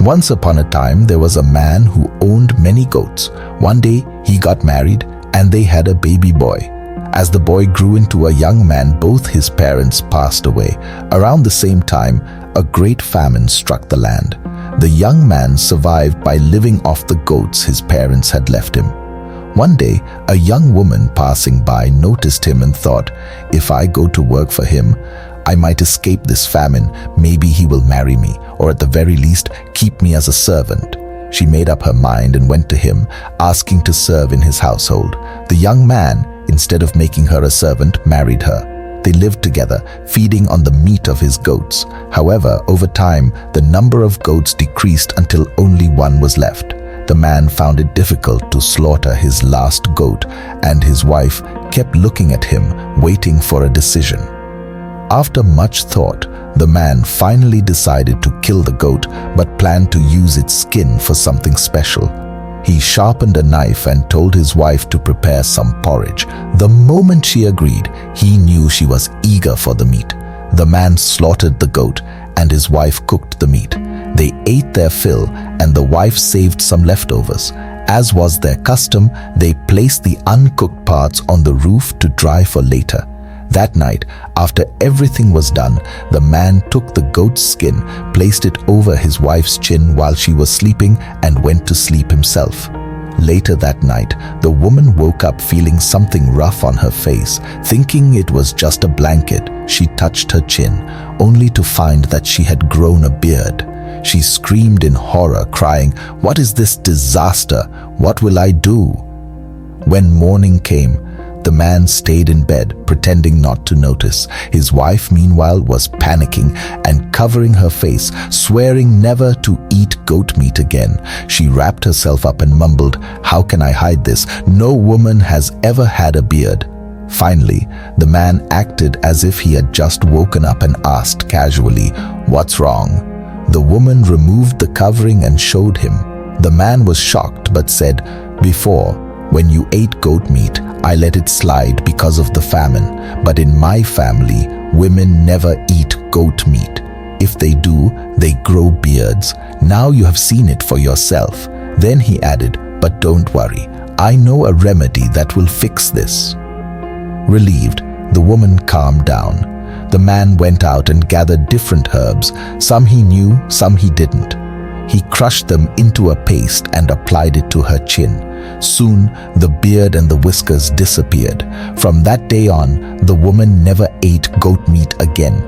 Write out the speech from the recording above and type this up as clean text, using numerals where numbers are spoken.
Once upon a time, there was a man who owned many goats. One day, he got married and they had a baby boy. As the boy grew into a young man, both his parents passed away. Around the same time, a great famine struck the land. The young man survived by living off the goats his parents had left him. One day, a young woman passing by noticed him and thought, if I go to work for him, I might escape this famine. Maybe he will marry me, or at the very least, keep me as a servant. She made up her mind and went to him, asking to serve in his household. The young man, instead of making her a servant, married her. They lived together, feeding on the meat of his goats. However, over time, the number of goats decreased until only one was left. The man found it difficult to slaughter his last goat, and his wife kept looking at him, waiting for a decision. After much thought, the man finally decided to kill the goat, but planned to use its skin for something special. He sharpened a knife and told his wife to prepare some porridge. The moment she agreed, he knew she was eager for the meat. The man slaughtered the goat, and his wife cooked the meat. They ate their fill, and the wife saved some leftovers. As was their custom, they placed the uncooked parts on the roof to dry for later. That night, after everything was done, the man took the goat's skin, placed it over his wife's chin while she was sleeping, and went to sleep himself. Later that night, the woman woke up feeling something rough on her face. Thinking it was just a blanket, she touched her chin, only to find that she had grown a beard. She screamed in horror, crying, "What is this disaster? What will I do?" When morning came, the man stayed in bed, pretending not to notice. His wife, meanwhile, was panicking and covering her face, swearing never to eat goat meat again. She wrapped herself up and mumbled, "How can I hide this? No woman has ever had a beard." Finally, the man acted as if he had just woken up and asked casually, "What's wrong?" The woman removed the covering and showed him. The man was shocked but said, "Before, when you ate goat meat, I let it slide because of the famine. But in my family, women never eat goat meat. If they do, they grow beards. Now you have seen it for yourself." Then he added, "But don't worry, I know a remedy that will fix this." Relieved, the woman calmed down. The man went out and gathered different herbs. Some he knew, some he didn't. He crushed them into a paste and applied it to her chin. Soon, the beard and the whiskers disappeared. From that day on, the woman never ate goat meat again.